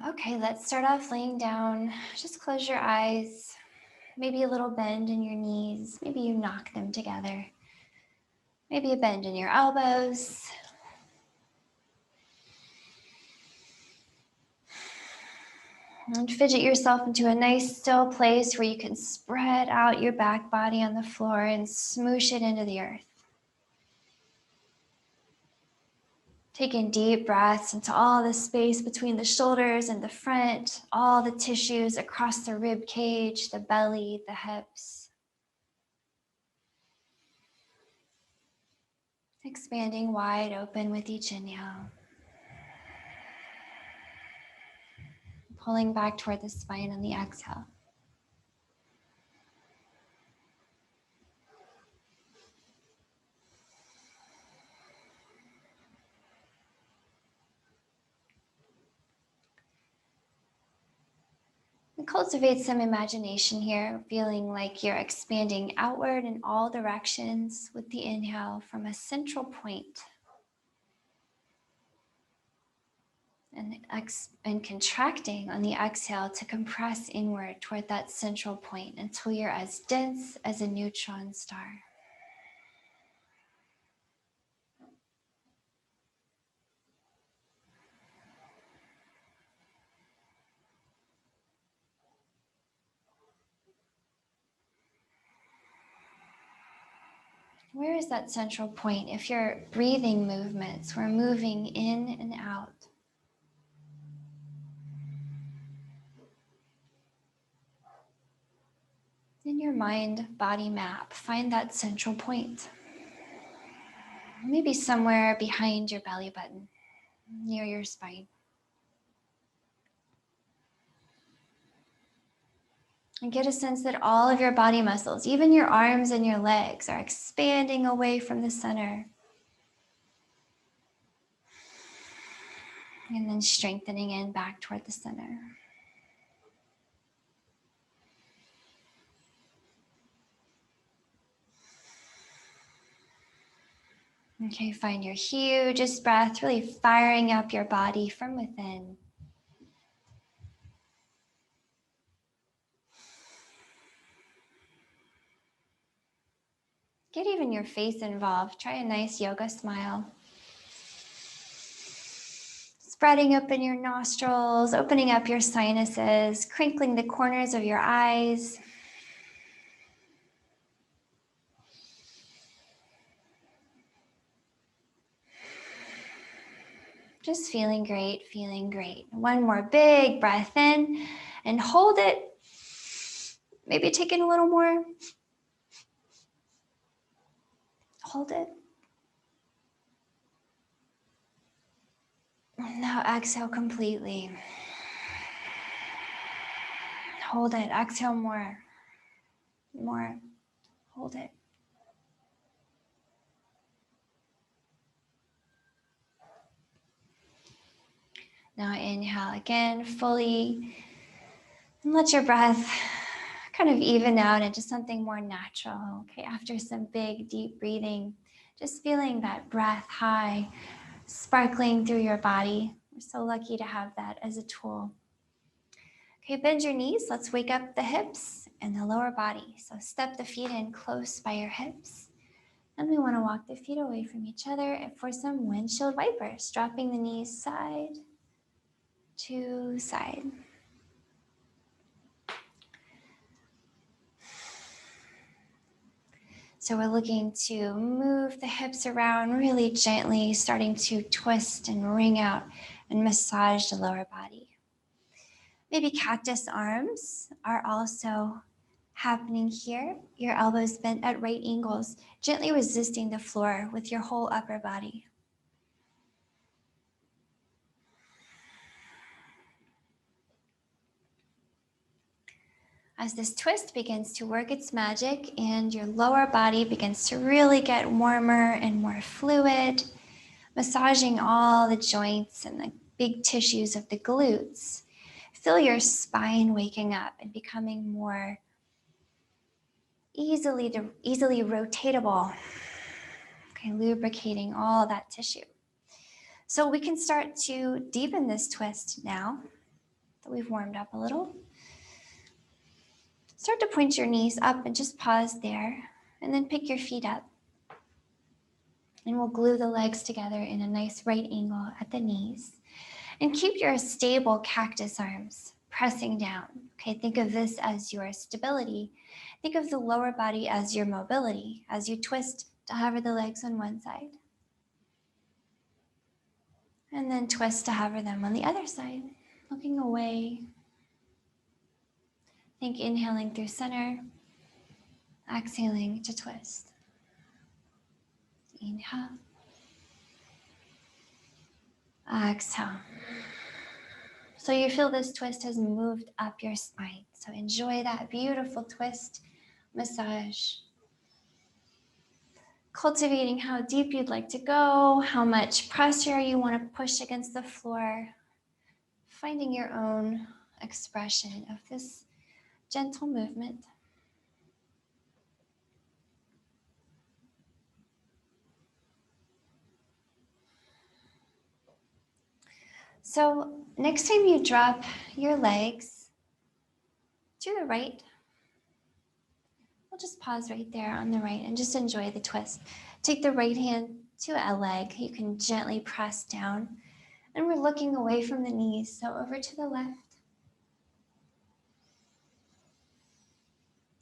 Okay, let's start off laying down. Just close your eyes. Maybe a little bend in your knees. Maybe you knock them together. Maybe a bend in your elbows. And fidget yourself into a nice still place where you can spread out your back body on the floor and smoosh it into the earth. Taking deep breaths into all the space between the shoulders and the front, all the tissues across the rib cage, the belly, the hips. Expanding wide open with each inhale. Pulling back toward the spine on the exhale. And cultivate some imagination here, feeling like you're expanding outward in all directions with the inhale from a central point. And contracting on the exhale to compress inward toward that central point until you're as dense as a neutron star. Where is that central point? If you're breathing movements, we're moving in and out. In your mind-body map, find that central point. Maybe somewhere behind your belly button, near your spine. And get a sense that all of your body muscles, even your arms and your legs, are expanding away from the center. And then strengthening in back toward the center. Okay, find your hugest breath, really firing up your body from within. Get even your face involved. Try a nice yoga smile. Spreading open your nostrils, opening up your sinuses, crinkling the corners of your eyes. Just feeling great, feeling great. One more big breath in and hold it. Maybe take in a little more. Hold it. Now exhale completely. Hold it. Exhale more. More. Hold it. Now inhale again fully. And let your breath kind of even out into something more natural. Okay, after some big, deep breathing, just feeling that breath high, sparkling through your body. We're so lucky to have that as a tool. Okay, bend your knees. Let's wake up the hips and the lower body. So step the feet in close by your hips. And we want to walk the feet away from each other for some windshield wipers, dropping the knees side to side. So we're looking to move the hips around really gently, starting to twist and wring out and massage the lower body. Maybe cactus arms are also happening here. Your elbows bent at right angles, gently resisting the floor with your whole upper body. As this twist begins to work its magic and your lower body begins to really get warmer and more fluid, massaging all the joints and the big tissues of the glutes, feel your spine waking up and becoming more easily rotatable. Okay, lubricating all that tissue. So we can start to deepen this twist now. that we've warmed up a little. Start to point your knees up and just pause there, and then pick your feet up. And we'll glue the legs together in a nice right angle at the knees. And keep your stable cactus arms pressing down. Okay, think of this as your stability. Think of the lower body as your mobility as you twist to hover the legs on one side. And then twist to hover them on the other side, looking away. Think inhaling through center, exhaling to twist. Inhale. Exhale. So you feel this twist has moved up your spine. So enjoy that beautiful twist massage. Cultivating how deep you'd like to go, how much pressure you want to push against the floor. Finding your own expression of this gentle movement. So next time you drop your legs to the right, we'll just pause right there on the right and just enjoy the twist. Take the right hand to a leg. You can gently press down. And we're looking away from the knees, so over to the left.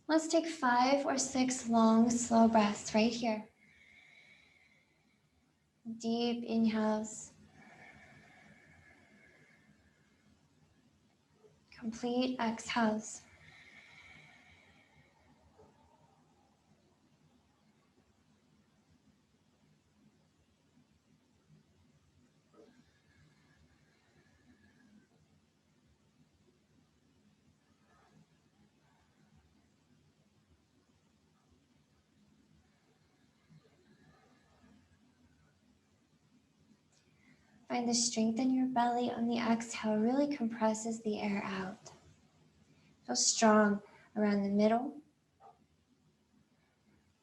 Let's take 5 or 6 long, slow breaths right here. Deep inhales. Complete exhales. Find the strength in your belly on the exhale really compresses the air out. Feel strong around the middle,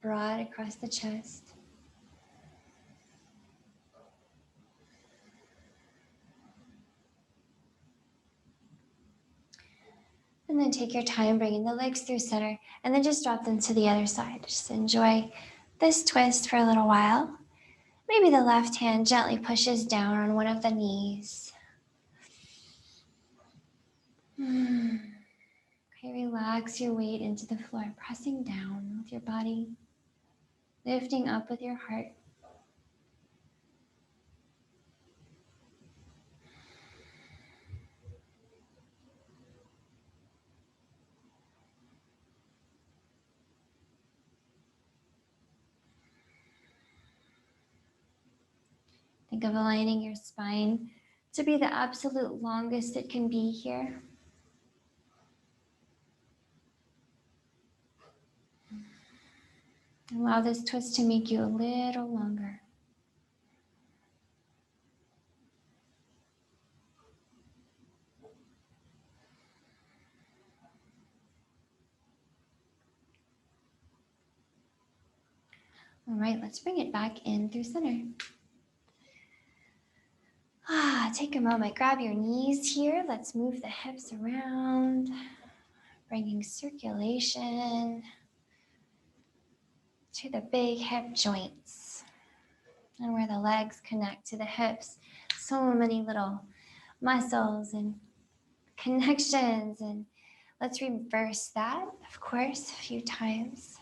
broad across the chest. And then take your time bringing the legs through center and then just drop them to the other side. Just enjoy this twist for a little while. Maybe the left hand gently pushes down on one of the knees. Okay, relax your weight into the floor, pressing down with your body, lifting up with your heart. Think of aligning your spine to be the absolute longest it can be here. Allow this twist to make you a little longer. All right, let's bring it back in through center. Take a moment, grab your knees here. Let's move the hips around, bringing circulation to the big hip joints and where the legs connect to the hips. So many little muscles and connections, and let's reverse that, of course, a few times.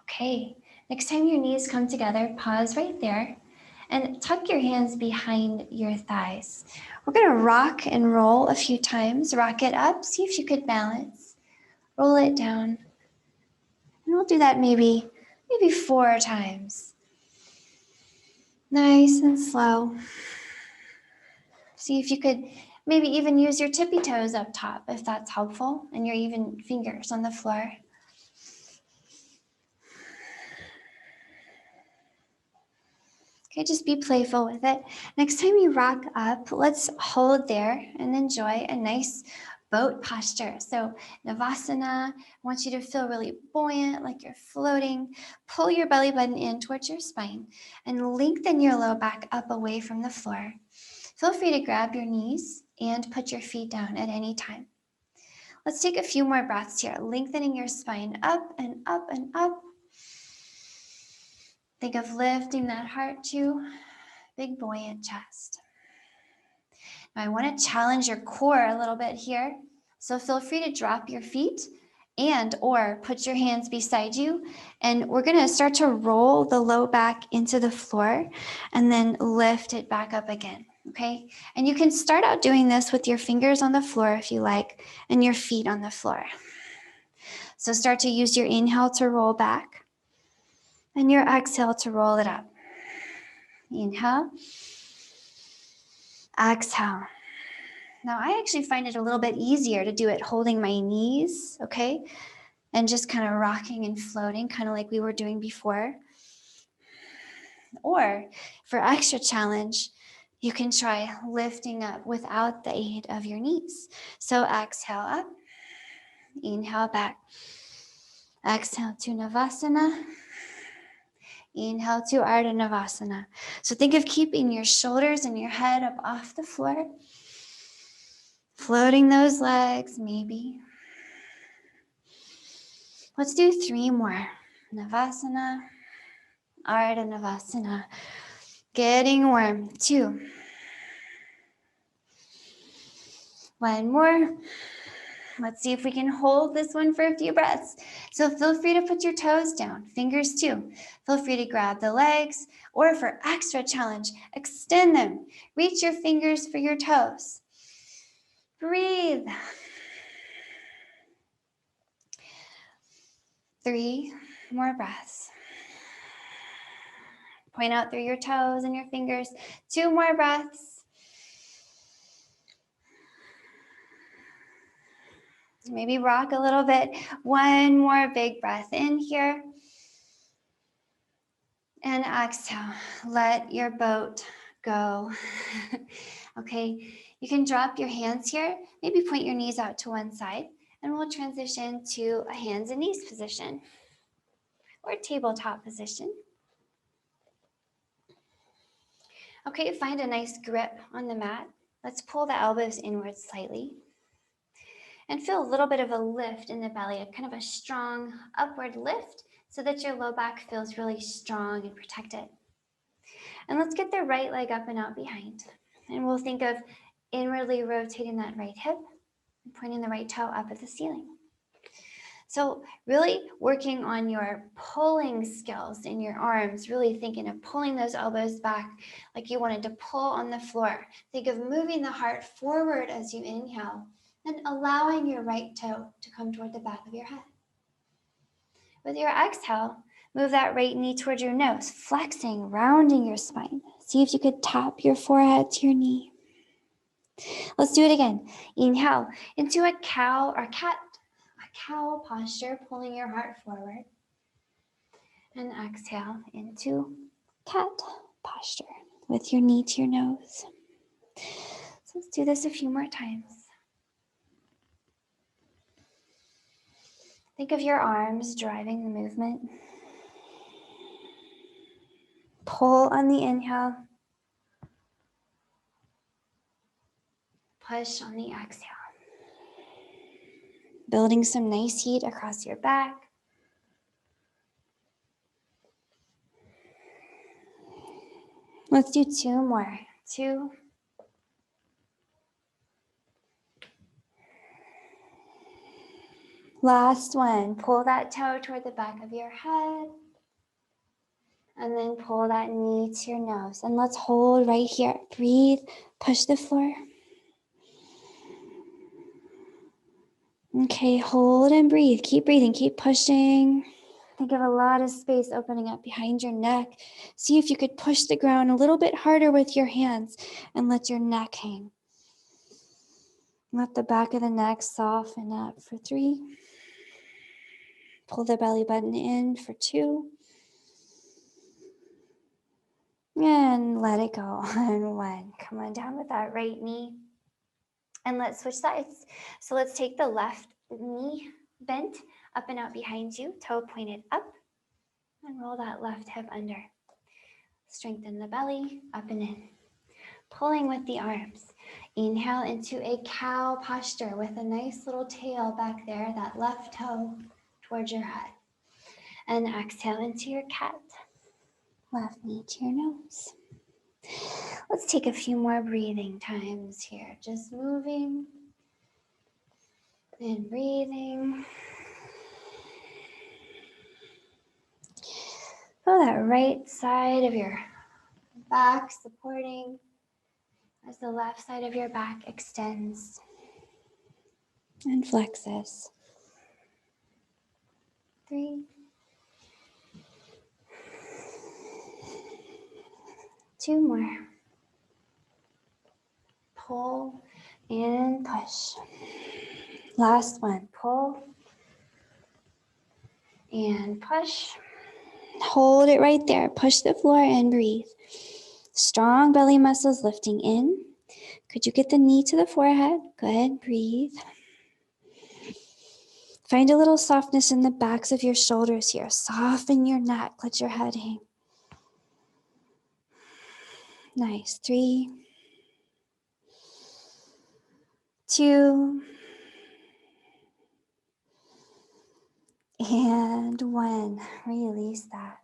Okay, next time your knees come together, pause right there and tuck your hands behind your thighs. We're gonna rock and roll a few times. Rock it up, see if you could balance. Roll it down. And we'll do that maybe 4 times. Nice and slow. See if you could maybe even use your tippy toes up top if that's helpful, and your even fingers on the floor. Okay, just be playful with it. Next time you rock up, let's hold there and enjoy a nice boat posture. So Navasana, I want you to feel really buoyant, like you're floating. Pull your belly button in towards your spine and lengthen your low back up away from the floor. Feel free to grab your knees and put your feet down at any time. Let's take a few more breaths here, lengthening your spine up and up and up. Think of lifting that heart to big buoyant chest. Now I want to challenge your core a little bit here. So feel free to drop your feet and or put your hands beside you. And we're going to start to roll the low back into the floor and then lift it back up again. Okay. And you can start out doing this with your fingers on the floor if you like, and your feet on the floor. So start to use your inhale to roll back and your exhale to roll it up. Inhale. Exhale. Now, I actually find it a little bit easier to do it holding my knees, okay? And just kind of rocking and floating, kind of like we were doing before. Or for extra challenge, you can try lifting up without the aid of your knees. So exhale up, inhale back. Exhale to Navasana. Inhale to Ardha Navasana. So think of keeping your shoulders and your head up off the floor. Floating those legs, maybe. Let's do 3 more. Navasana, Ardha Navasana. Getting warm. 2. 1 more. Let's see if we can hold this one for a few breaths. So feel free to put your toes down, fingers too. Feel free to grab the legs, or for extra challenge, extend them. Reach your fingers for your toes. Breathe. 3 more breaths. Point out through your toes and your fingers. 2 more breaths. Maybe rock a little bit. 1 more big breath in here. And exhale. Let your boat go. Okay, you can drop your hands here. Maybe point your knees out to one side. And we'll transition to a hands and knees position or tabletop position. Okay, find a nice grip on the mat. Let's pull the elbows inward slightly. And feel a little bit of a lift in the belly, a kind of a strong upward lift so that your low back feels really strong and protected. And let's get the right leg up and out behind. And we'll think of inwardly rotating that right hip and pointing the right toe up at the ceiling. So really working on your pulling skills in your arms, really thinking of pulling those elbows back like you wanted to pull on the floor. Think of moving the heart forward as you inhale and allowing your right toe to come toward the back of your head. With your exhale, move that right knee toward your nose, flexing, rounding your spine. See if you could tap your forehead to your knee. Let's do it again. Inhale into a cow or cat, a cow posture, pulling your heart forward. And exhale into cat posture with your knee to your nose. So let's do this a few more times. Think of your arms driving the movement. Pull on the inhale. Push on the exhale. Building some nice heat across your back. Let's do 2 more. 2. Last one. Pull that toe toward the back of your head. And then pull that knee to your nose. And let's hold right here. Breathe. Push the floor. Okay, hold and breathe. Keep breathing. Keep pushing. Think of a lot of space opening up behind your neck. See if you could push the ground a little bit harder with your hands and let your neck hang. Let the back of the neck soften up for 3. Pull the belly button in for 2. And let it go on 1. Come on down with that right knee. And let's switch sides. So let's take the left knee bent up and out behind you, toe pointed up, and roll that left hip under. Strengthen the belly, up and in. Pulling with the arms. Inhale into a cow posture with a nice little tail back there, that left toe towards your head. And exhale into your cat. Left knee to your nose. Let's take a few more breathing times here. Just moving and breathing. Feel that right side of your back supporting as the left side of your back extends and flexes. 3, 2 more. Pull and push. Last one. Pull and push. Hold it right there. Push the floor and breathe. Strong belly muscles lifting in. Could you get the knee to the forehead? Good. Breathe. Find a little softness in the backs of your shoulders here. Soften your neck. Let your head hang. Nice. 3, 2, and 1. Release that.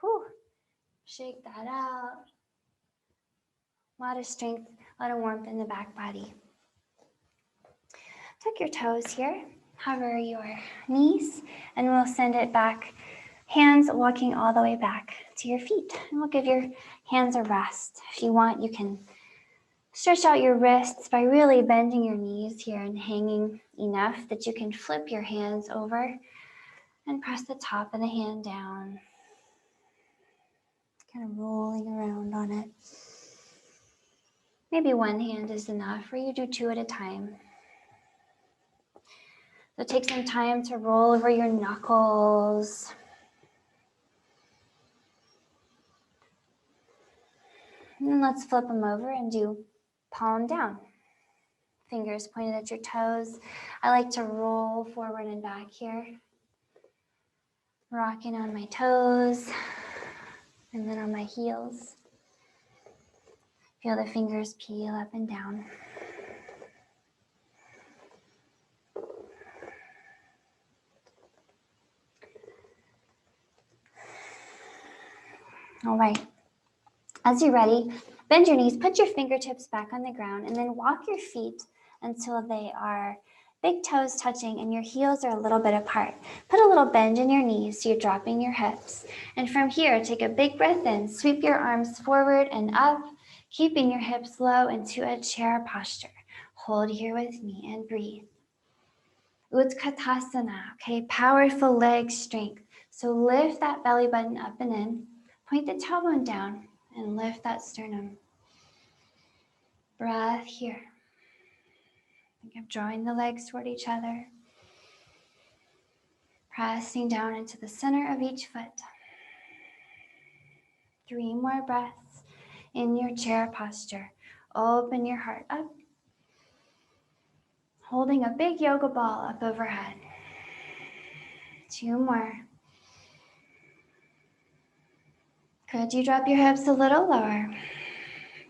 Whew. Shake that out. A lot of strength, a lot of warmth in the back body. Tuck your toes here. Hover your knees, and we'll send it back. Hands walking all the way back to your feet. And we'll give your hands a rest. If you want, you can stretch out your wrists by really bending your knees here and hanging enough that you can flip your hands over and press the top of the hand down. Kind of rolling around on it. Maybe one hand is enough, or you do 2 at a time. So take some time to roll over your knuckles. And then let's flip them over and do palm down. Fingers pointed at your toes. I like to roll forward and back here. Rocking on my toes and then on my heels. Feel the fingers peel up and down. All right. As you're ready, bend your knees, put your fingertips back on the ground, and then walk your feet until they are big toes touching and your heels are a little bit apart. Put a little bend in your knees so you're dropping your hips. And from here, take a big breath in, sweep your arms forward and up, keeping your hips low into a chair posture. Hold here with me and breathe. Utkatasana, okay, powerful leg strength. So lift that belly button up and in, point the tailbone down, and lift that sternum. Breath here. Think of drawing the legs toward each other. Pressing down into the center of each foot. 3 more breaths in your chair posture. Open your heart up. Holding a big yoga ball up overhead. 2 more. Could you drop your hips a little lower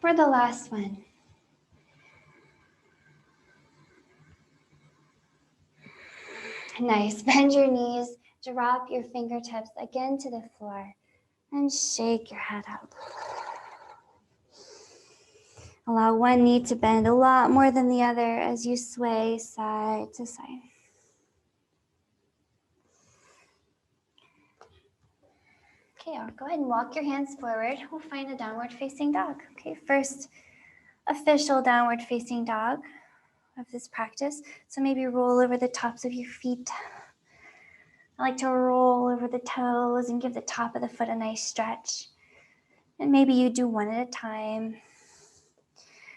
for the last one? Nice. Bend your knees, drop your fingertips again to the floor, and shake your head up. Allow one knee to bend a lot more than the other as you sway side to side. Okay, I'll go ahead and walk your hands forward. We'll find a downward facing dog. Okay, first official downward facing dog of this practice. So maybe roll over the tops of your feet. I like to roll over the toes and give the top of the foot a nice stretch. And maybe you do 1 at a time.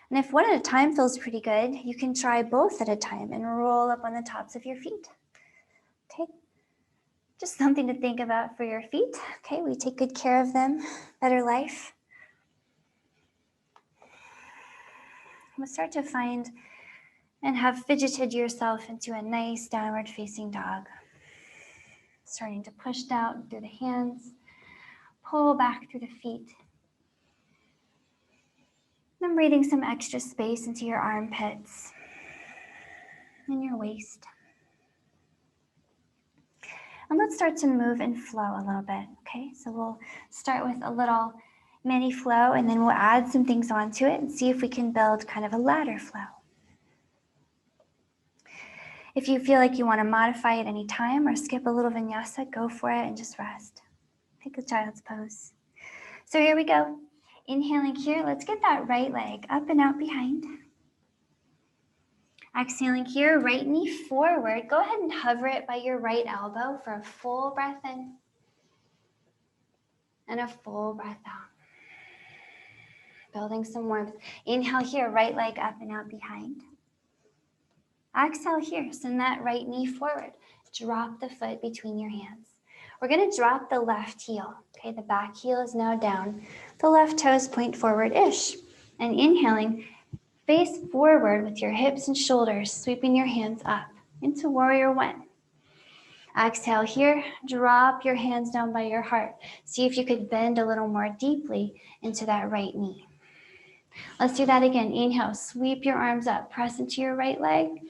And if 1 at a time feels pretty good, you can try both at a time and roll up on the tops of your feet. Okay, just something to think about for your feet. Okay, we take good care of them, better life. We'll start to find And have fidgeted yourself into a nice downward facing dog. Starting to push down through the hands, pull back through the feet. Then breathing some extra space into your armpits and your waist. And let's start to move and flow a little bit, okay? So we'll start with a little mini flow, and then we'll add some things onto it and see if we can build kind of a ladder flow. If you feel like you want to modify at any time or skip a little vinyasa, go for it and just rest. Take a child's pose. So here we go. Inhaling here, let's get that right leg up and out behind. Exhaling here, right knee forward. Go ahead and hover it by your right elbow for a full breath in and a full breath out. Building some warmth. Inhale here, right leg up and out behind. Exhale here, send that right knee forward. Drop the foot between your hands. We're gonna drop the left heel. Okay, the back heel is now down. The left toes point forward-ish. And inhaling, face forward with your hips and shoulders, sweeping your hands up into warrior one. Exhale here, drop your hands down by your heart. See if you could bend a little more deeply into that right knee. Let's do that again. Inhale, sweep your arms up, press into your right leg.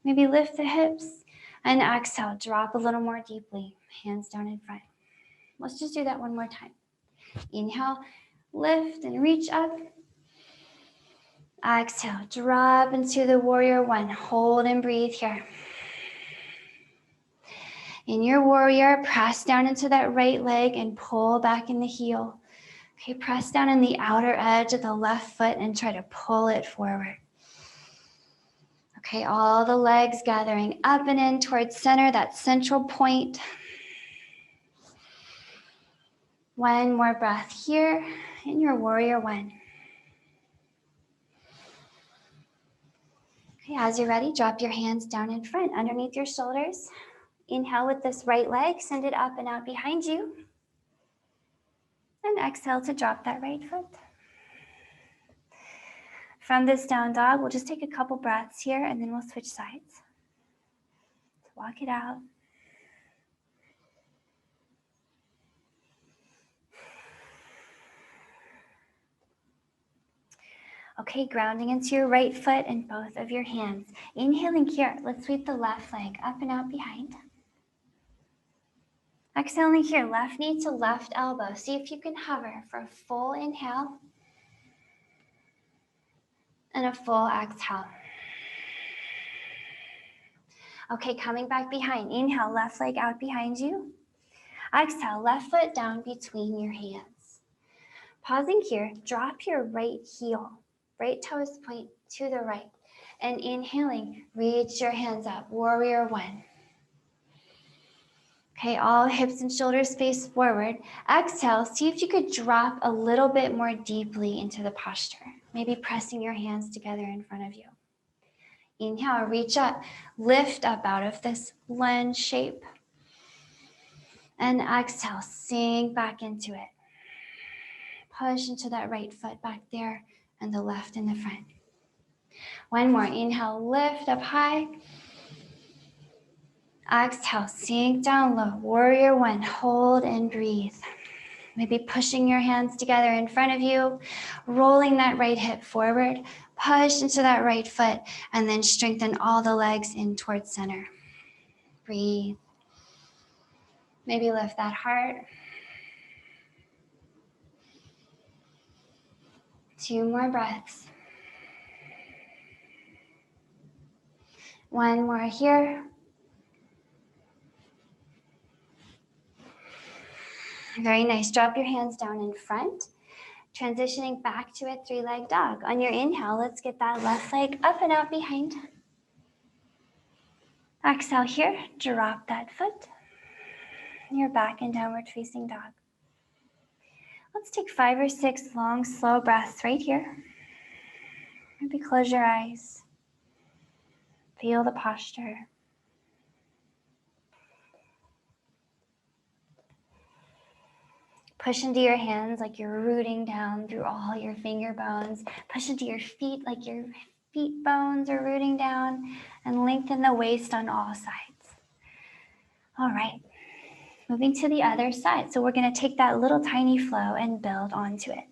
Maybe lift the hips. And exhale, drop a little more deeply, hands down in front. Let's just do that one more time. Inhale, lift and reach up. Exhale, drop into the warrior one. Hold and breathe here. In your warrior, press down into that right leg and pull back in the heel. Okay, press down in the outer edge of the left foot and try to pull it forward. Okay, all the legs gathering up and in towards center, that central point. One more breath here in your warrior one. Okay, as you're ready, drop your hands down in front, underneath your shoulders. Inhale with this right leg, send it up and out behind you. And exhale to drop that right foot. From this down dog, we'll just take a couple breaths here and then we'll switch sides. So walk it out. Okay, grounding into your right foot and both of your hands. Inhaling here, let's sweep the left leg up and out behind. Exhaling here, left knee to left elbow. See if you can hover for a full inhale and a full exhale. Okay, coming back behind. Inhale, left leg out behind you. Exhale, left foot down between your hands. Pausing here, drop your right heel. Right toes point to the right. And inhaling, reach your hands up, warrior one. Okay, all hips and shoulders face forward. Exhale, see if you could drop a little bit more deeply into the posture. Maybe pressing your hands together in front of you. Inhale, reach up, lift up out of this lunge shape. And exhale, sink back into it. Push into that right foot back there and the left in the front. One more, inhale, lift up high. Exhale, sink down low, warrior one, hold and breathe. Maybe pushing your hands together in front of you, rolling that right hip forward, push into that right foot, and then strengthen all the legs in towards center. Breathe. Maybe lift that heart. 2 more breaths. One more here. Very nice. Drop your hands down in front. Transitioning back to a 3-leg dog. On your inhale, let's get that left leg up and out behind. Exhale here, drop that foot. You're back in downward facing dog. Let's take 5 or 6 long, slow breaths right here. Maybe close your eyes. Feel the posture. Push into your hands like you're rooting down through all your finger bones. Push into your feet like you're feet bones are rooting down, and lengthen the waist on all sides. All right, moving to the other side. So we're gonna take that little tiny flow and build onto it.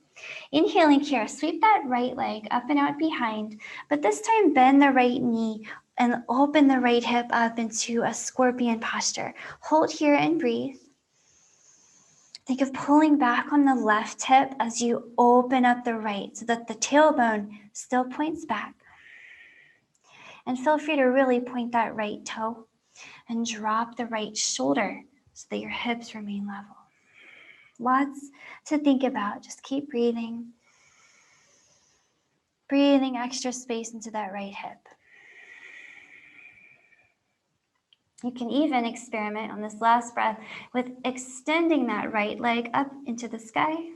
Inhaling here, sweep that right leg up and out behind, but this time bend the right knee and open the right hip up into a scorpion posture. Hold here and breathe. Think of pulling back on the left hip as you open up the right so that the tailbone still points back. And feel free to really point that right toe and drop the right shoulder so that your hips remain level. Lots to think about. Just keep breathing. Breathing extra space into that right hip. You can even experiment on this last breath with extending that right leg up into the sky.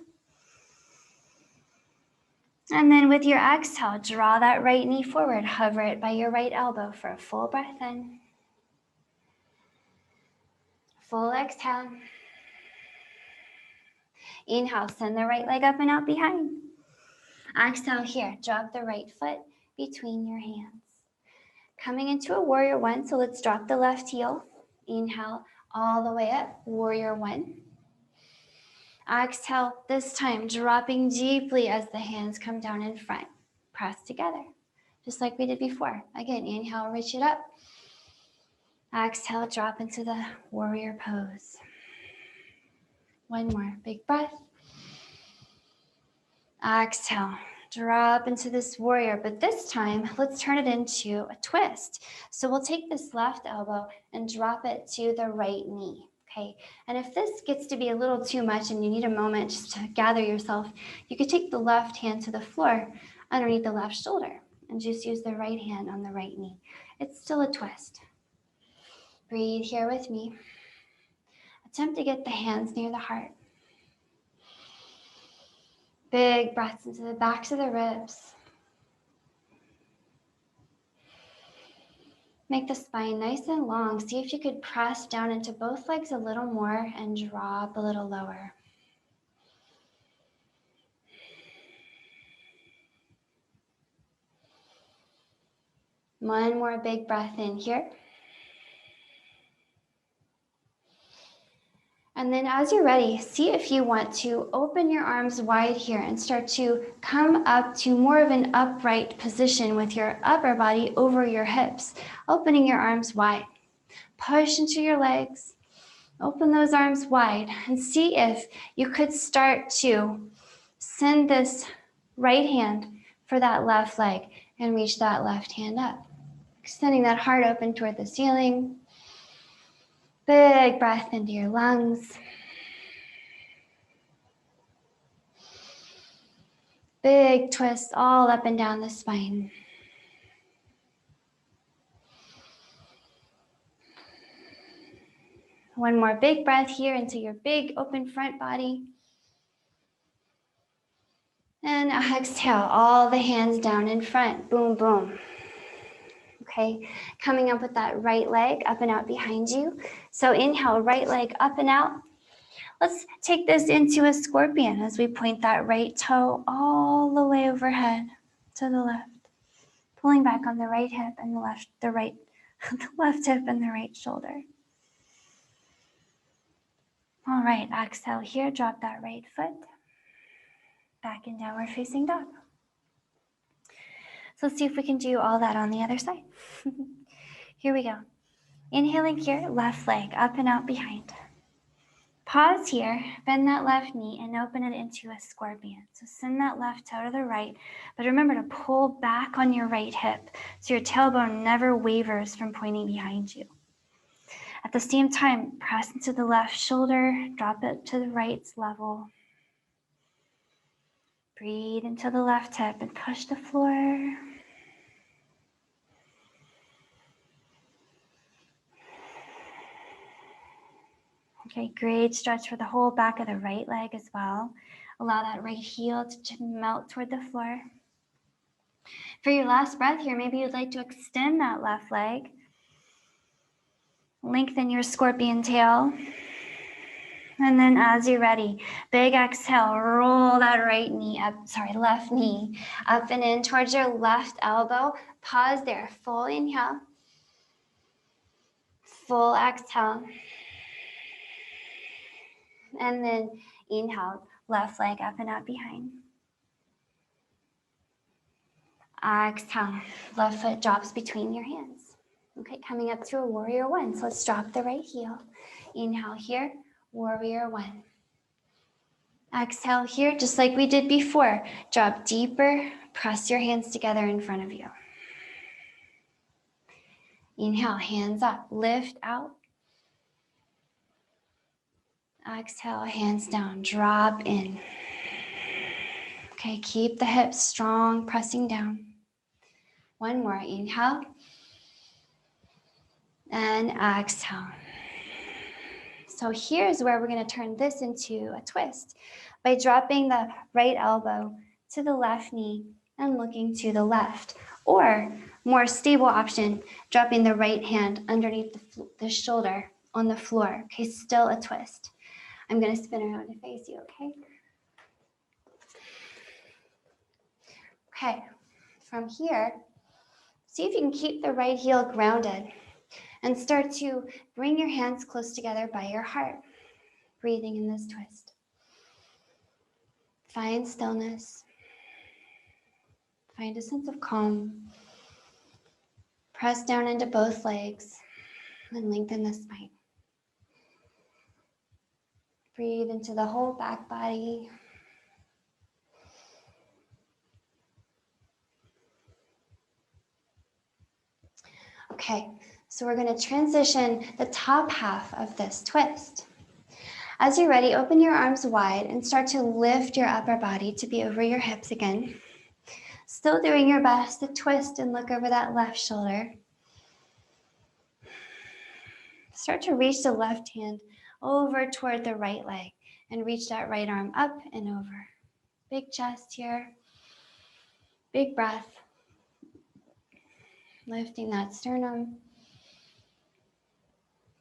And then with your exhale, draw that right knee forward, hover it by your right elbow for a full breath in. Full exhale. Inhale, send the right leg up and out behind. Exhale here, drop the right foot between your hands. Coming into a warrior one, so let's drop the left heel. Inhale all the way up, warrior one. Exhale, this time dropping deeply as the hands come down in front. Press together, just like we did before. Again, inhale, reach it up. Exhale, drop into the warrior pose. One more, big breath. Exhale, drop into this warrior, but this time, let's turn it into a twist. So we'll take this left elbow and drop it to the right knee. Okay, and if this gets to be a little too much and you need a moment just to gather yourself, you could take the left hand to the floor underneath the left shoulder and just use the right hand on the right knee. It's still a twist. Breathe here with me. Attempt to get the hands near the heart. Big breaths into the backs of the ribs. Make the spine nice and long. See if you could press down into both legs a little more and drop a little lower. One more big breath in here. And then as you're ready, see if you want to open your arms wide here and start to come up to more of an upright position with your upper body over your hips, opening your arms wide. Push into your legs, open those arms wide, and see if you could start to send this right hand for that left leg and reach that left hand up. Extending that heart open toward the ceiling. Big breath into your lungs. Big twists all up and down the spine. One more big breath here into your big open front body. And exhale, all the hands down in front. Boom, boom. Okay, coming up with that right leg up and out behind you. So inhale, right leg up and out. Let's take this into a scorpion as we point that right toe all the way overhead to the left. Pulling back on the right hip and the left hip and the right shoulder. All right, exhale here, drop that right foot. Back in downward facing dog. So let's see if we can do all that on the other side. Here we go. Inhaling here, left leg up and out behind. Pause here, bend that left knee and open it into a scorpion. So send that left toe to the right, but remember to pull back on your right hip so your tailbone never wavers from pointing behind you. At the same time, press into the left shoulder, drop it to the right's level. Breathe into the left hip and push the floor. Okay, great stretch for the whole back of the right leg as well. Allow that right heel to melt toward the floor. For your last breath here, maybe you'd like to extend that left leg. Lengthen your scorpion tail. And then as you're ready, big exhale, roll that left knee up and in towards your left elbow. Pause there, full inhale, full exhale. And then inhale, left leg up and out behind. Exhale, left foot drops between your hands. Okay, coming up to a warrior one. So let's drop the right heel. Inhale here, warrior one. Exhale here, just like we did before. Drop deeper, press your hands together in front of you. Inhale, hands up, lift out. Exhale, hands down, drop in. Okay, keep the hips strong, pressing down. One more, inhale. And exhale. So here's where we're going to turn this into a twist by dropping the right elbow to the left knee and looking to the left. Or, more stable option, dropping the right hand underneath the shoulder on the floor. Okay, still a twist. I'm going to spin around to face you, okay? Okay, from here, see if you can keep the right heel grounded and start to bring your hands close together by your heart, breathing in this twist. Find stillness. Find a sense of calm. Press down into both legs and lengthen the spine. Breathe into the whole back body. Okay, so we're going to transition the top half of this twist. As you're ready, open your arms wide and start to lift your upper body to be over your hips again. Still doing your best to twist and look over that left shoulder. Start to reach the left hand over toward the right leg and reach that right arm up and over. Big chest here. Big breath. Lifting that sternum.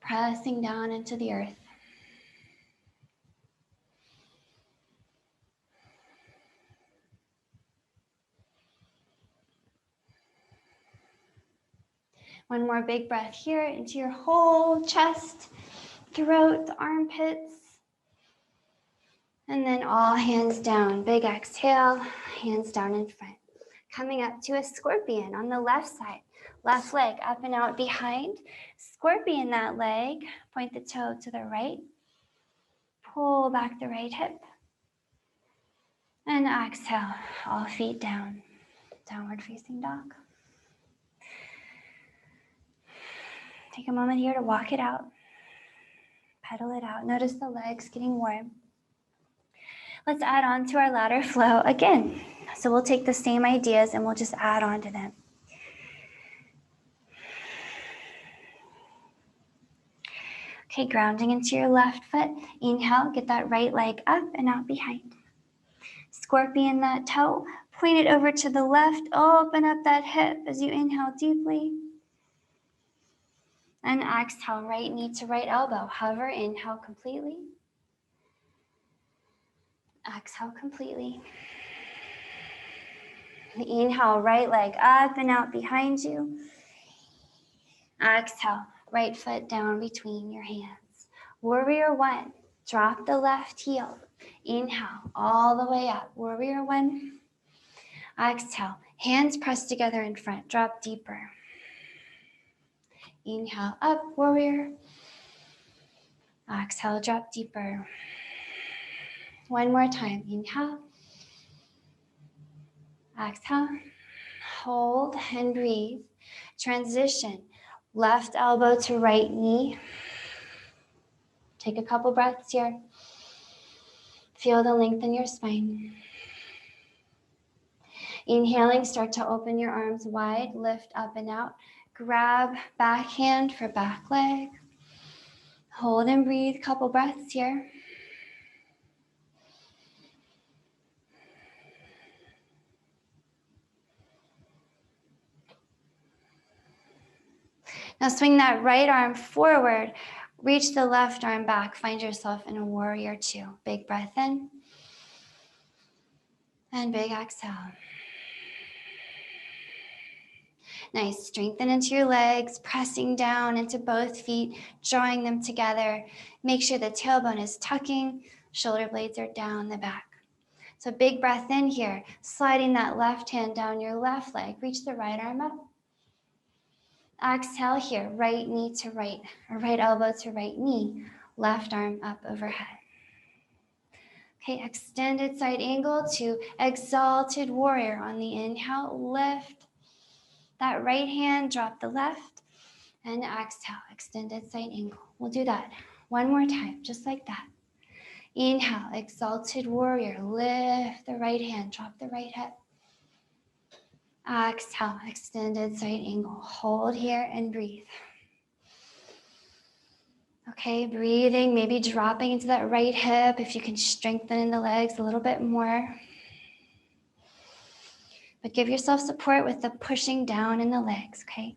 Pressing down into the earth. One more big breath here into your whole chest, throat, the armpits. And then all hands down. Big exhale, hands down in front. Coming up to a scorpion on the left side. Left leg up and out behind. Scorpion that leg. Point the toe to the right. Pull back the right hip. And exhale, all feet down. Downward facing dog. Take a moment here to walk it out. Pedal it out. Notice the legs getting warm. Let's add on to our ladder flow again. So we'll take the same ideas and we'll just add on to them. Okay, grounding into your left foot. Inhale, get that right leg up and out behind. Scorpion that toe. Point it over to the left. Open up that hip as you inhale deeply. And exhale, right knee to right elbow. Hover, inhale completely. Exhale completely. Inhale, right leg up and out behind you. Exhale, right foot down between your hands. Warrior one, drop the left heel. Inhale, all the way up. Warrior one. Exhale, hands pressed together in front. Drop deeper. Inhale, up, warrior. Exhale, drop deeper. One more time. Inhale. Exhale. Hold and breathe. Transition. Left elbow to right knee. Take a couple breaths here. Feel the length in your spine. Inhaling, start to open your arms wide, lift up and out. Grab back hand for back leg. Hold and breathe, couple breaths here. Now swing that right arm forward. Reach the left arm back. Find yourself in a warrior two. Big breath in. And big exhale. Nice. Strengthen into your legs, pressing down into both feet, drawing them together. Make sure the tailbone is tucking. Shoulder blades are down the back. So big breath in here. Sliding that left hand down your left leg. Reach the right arm up. Exhale here. Right knee to right, or right elbow to right knee. Left arm up overhead. Okay, extended side angle to exalted warrior. On the inhale, lift that right hand, drop the left, and exhale, extended side angle. We'll do that one more time, just like that. Inhale, exalted warrior, lift the right hand, drop the right hip. Exhale, extended side angle. Hold here and breathe. Okay, breathing, maybe dropping into that right hip if you can strengthen in the legs a little bit more. But give yourself support with the pushing down in the legs, okay?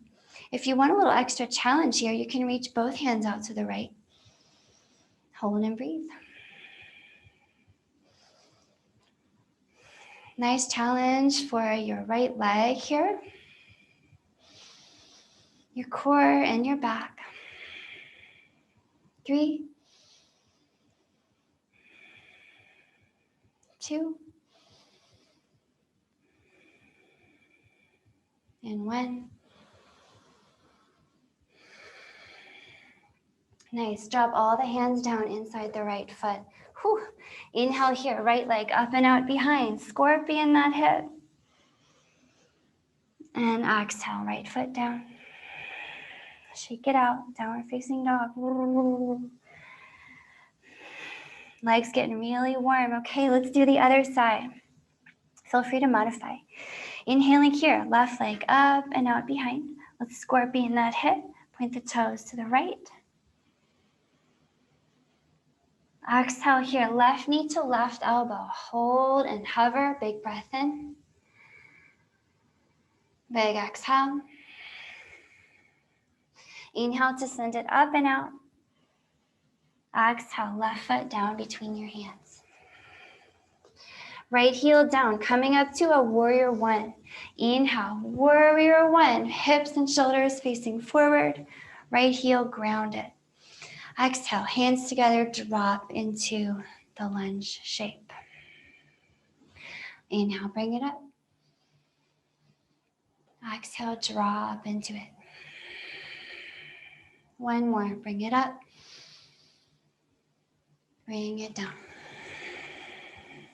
If you want a little extra challenge here, you can reach both hands out to the right. Hold and breathe. Nice challenge for your right leg here. Your core and your back. 3, 2, and 1. Nice. Drop all the hands down inside the right foot. Whew. Inhale here, right leg up and out behind. Scorpion that hip. And exhale, right foot down. Shake it out. Downward facing dog. Legs getting really warm. Okay, let's do the other side. Feel free to modify. Inhaling here, left leg up and out behind. Let's scorpion that hip. Point the toes to the right. Exhale here, left knee to left elbow. Hold and hover. Big breath in. Big exhale. Inhale to send it up and out. Exhale, left foot down between your hands. Right heel down, coming up to a warrior one. Inhale, warrior one. Hips and shoulders facing forward. Right heel grounded. Exhale, hands together, drop into the lunge shape. Inhale, bring it up. Exhale, drop into it. One more, bring it up. Bring it down.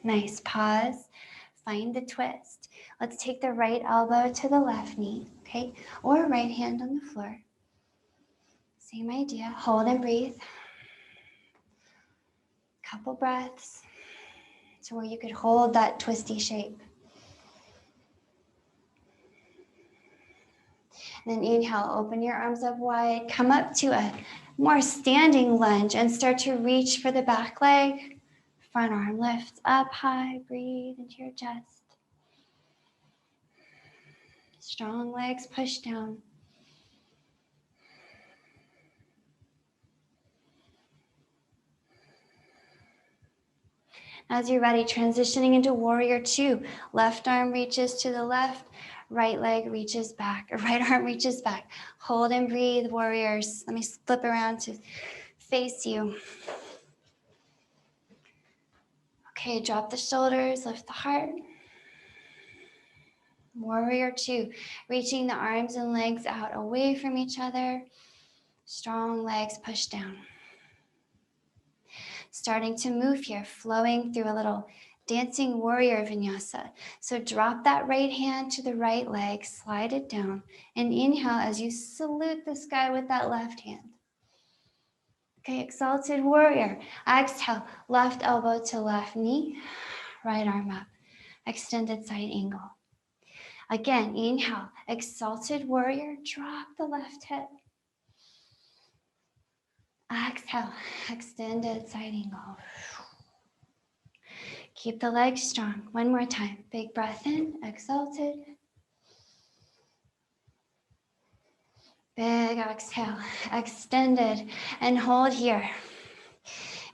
Nice, pause. Find the twist. Let's take the right elbow to the left knee, okay? Or right hand on the floor. Same idea, hold and breathe. Couple breaths to where you could hold that twisty shape. Then inhale, open your arms up wide, come up to a more standing lunge and start to reach for the back leg. Front arm lifts up high, breathe into your chest. Strong legs push down. As you're ready, transitioning into warrior two. Left arm reaches to the left, right leg reaches back, or right arm reaches back. Hold and breathe, warriors. Let me flip around to face you. Okay, drop the shoulders, lift the heart. Warrior two, reaching the arms and legs out away from each other. Strong legs push down. Starting to move here, flowing through a little dancing warrior vinyasa. So drop that right hand to the right leg, slide it down, and inhale as you salute the sky with that left hand. Okay, exalted warrior. Exhale, left elbow to left knee, right arm up, extended side angle. Again, inhale, exalted warrior, drop the left hip. Exhale, extended side angle. Keep the legs strong. One more time. Big breath in, exalted. Big exhale, extended, and hold here.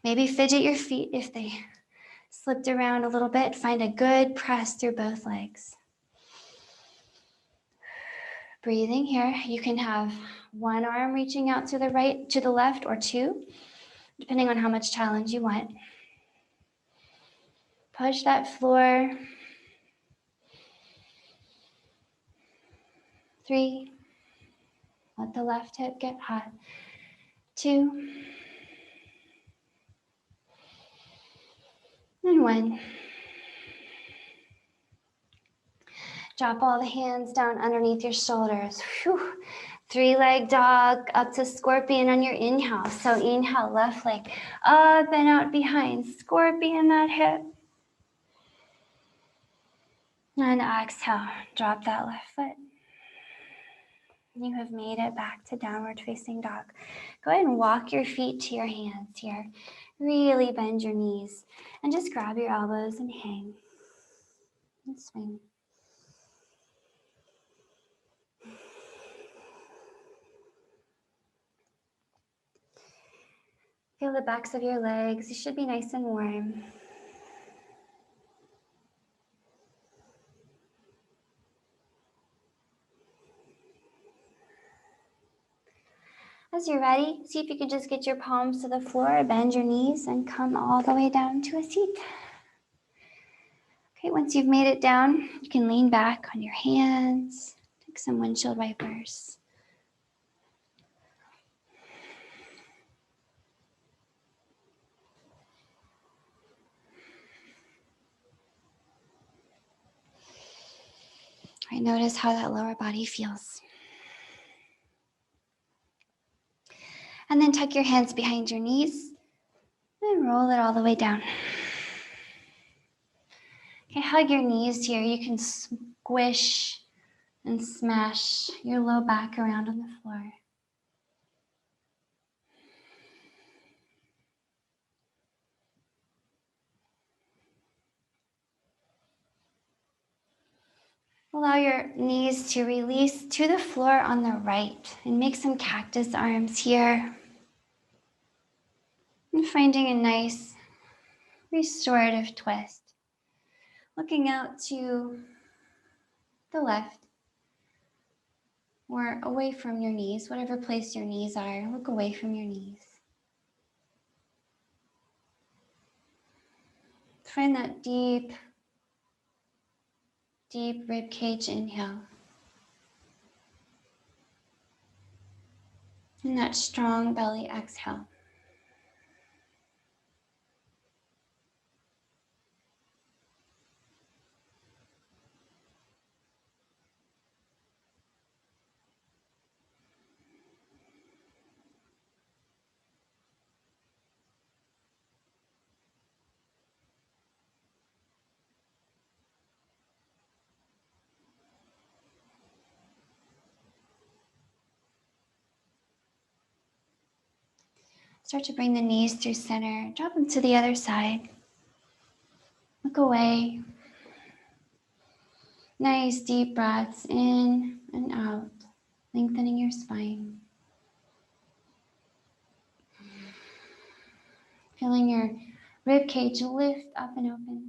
Maybe fidget your feet if they slipped around a little bit. Find a good press through both legs. Breathing here, you can have one arm reaching out to the right, to the left, or two, depending on how much challenge you want. Push that floor. 3. Let the left hip get hot. 2. And 1. Drop all the hands down underneath your shoulders. Whew. 3-leg dog up to scorpion on your inhale. So inhale, left leg up and out behind. Scorpion that hip. And exhale, drop that left foot. You have made it back to downward facing dog. Go ahead and walk your feet to your hands here. Really bend your knees and just grab your elbows and hang and swing. Feel the backs of your legs. You should be nice and warm. As you're ready, see if you could just get your palms to the floor, bend your knees, and come all the way down to a seat. Okay, once you've made it down, you can lean back on your hands, take some windshield wipers. All right, notice how that lower body feels. And then tuck your hands behind your knees and roll it all the way down. Okay, hug your knees here. You can squish and smash your low back around on the floor. Allow your knees to release to the floor on the right and make some cactus arms here. And finding a nice restorative twist. Looking out to the left or away from your knees, whatever place your knees are, look away from your knees. Find that deep, deep rib cage inhale. And that strong belly exhale. Start to bring the knees through center. Drop them to the other side. Look away. Nice deep breaths in and out, lengthening your spine. Feeling your rib cage lift up and open.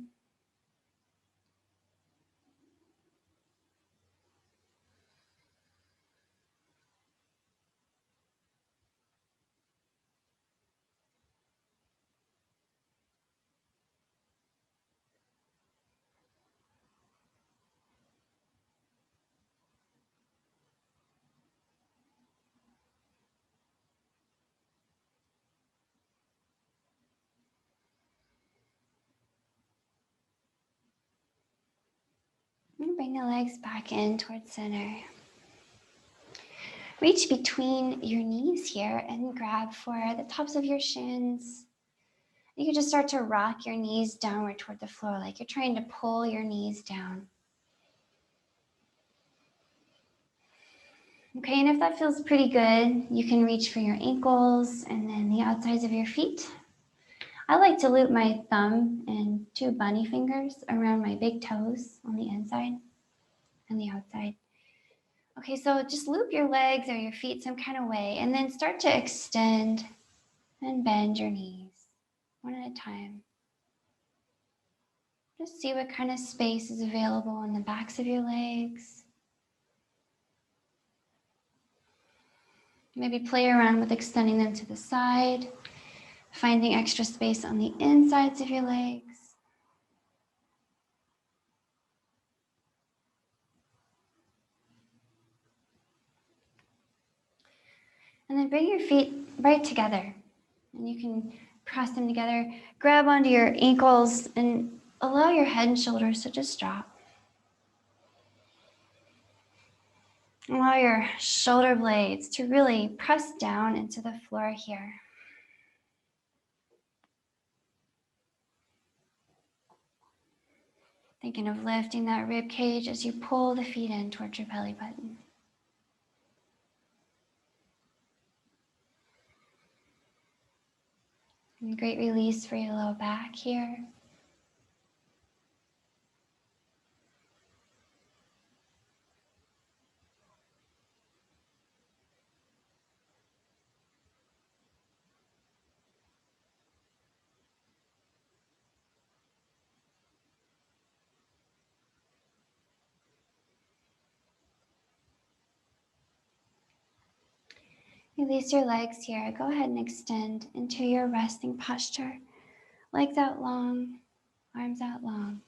And bring the legs back in towards center. Reach between your knees here and grab for the tops of your shins. You can just start to rock your knees downward toward the floor, like you're trying to pull your knees down. Okay, and if that feels pretty good, you can reach for your ankles and then the outsides of your feet. I like to loop my thumb and 2 bunny fingers around my big toes on the inside and the outside. Okay, so just loop your legs or your feet some kind of way and then start to extend and bend your knees one at a time. Just see what kind of space is available on the backs of your legs. Maybe play around with extending them to the side, finding extra space on the insides of your legs. And then bring your feet right together. And you can press them together. Grab onto your ankles and allow your head and shoulders to just drop. Allow your shoulder blades to really press down into the floor here. Thinking of lifting that rib cage as you pull the feet in towards your belly button. And great release for your low back here. Release your legs here. Go ahead and extend into your resting posture. Legs out long, arms out long.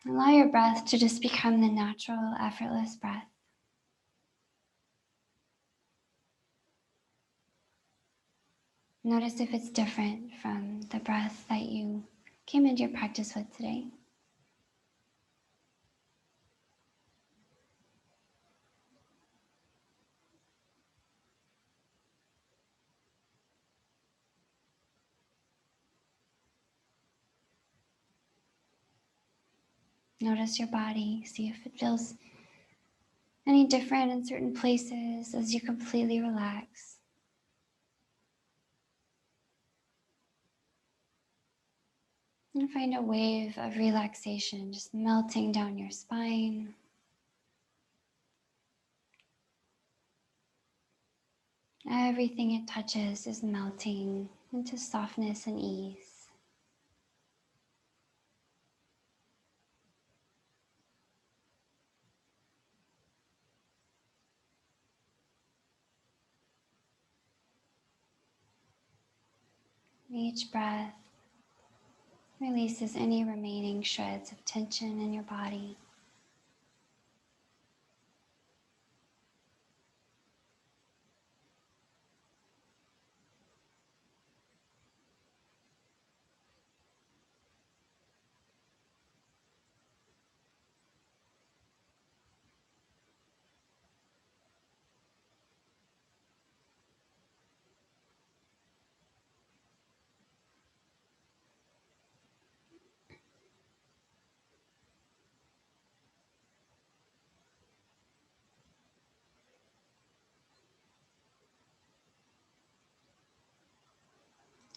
Allow your breath to just become the natural, effortless breath. Notice if it's different from the breath that you came into your practice with today. Notice your body. See if it feels any different in certain places as you completely relax. And find a wave of relaxation just melting down your spine. Everything it touches is melting into softness and ease. Each breath releases any remaining shreds of tension in your body.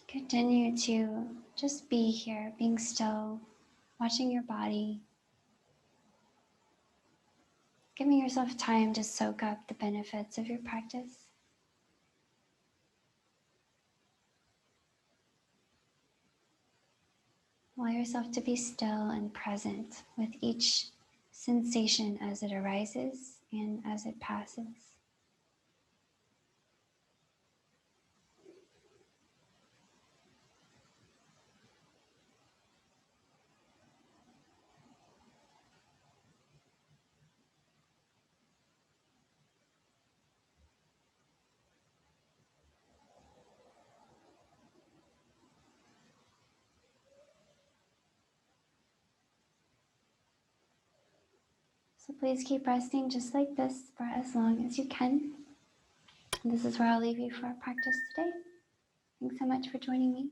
Continue to just be here, being still, watching your body, giving yourself time to soak up the benefits of your practice. Allow yourself to be still and present with each sensation as it arises and as it passes. So please keep resting just like this for as long as you can. And this is where I'll leave you for our practice today. Thanks so much for joining me.